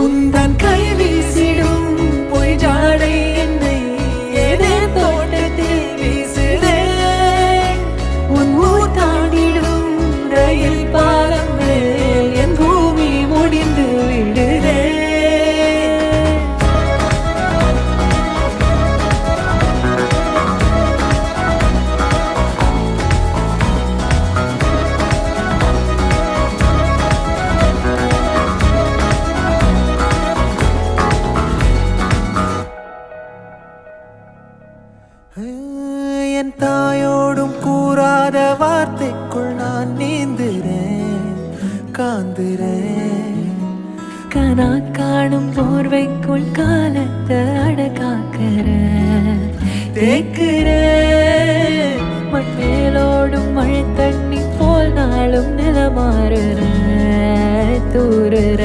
உந்தன் கை வீசிடும் பொய் ஜாடை என்னை ஏதே தோட்டத்தில் வீசுதே. உன் ஊர் தாண்டிடும் ரயில் பாலம் மேல் என் பூமி முடிந்து விடுதே. என் தாயோடும் கூறாத வார்த்தைக்குள் நான் நீந்துறேன், காந்துறேன். கனா காணும் போர்வைக்குள் காலத்தை அடக்காக்கிற தேக்குற. மண்மேலோடும் மழை தண்ணி போல் நாளும் நிலமாறுற தூறுற.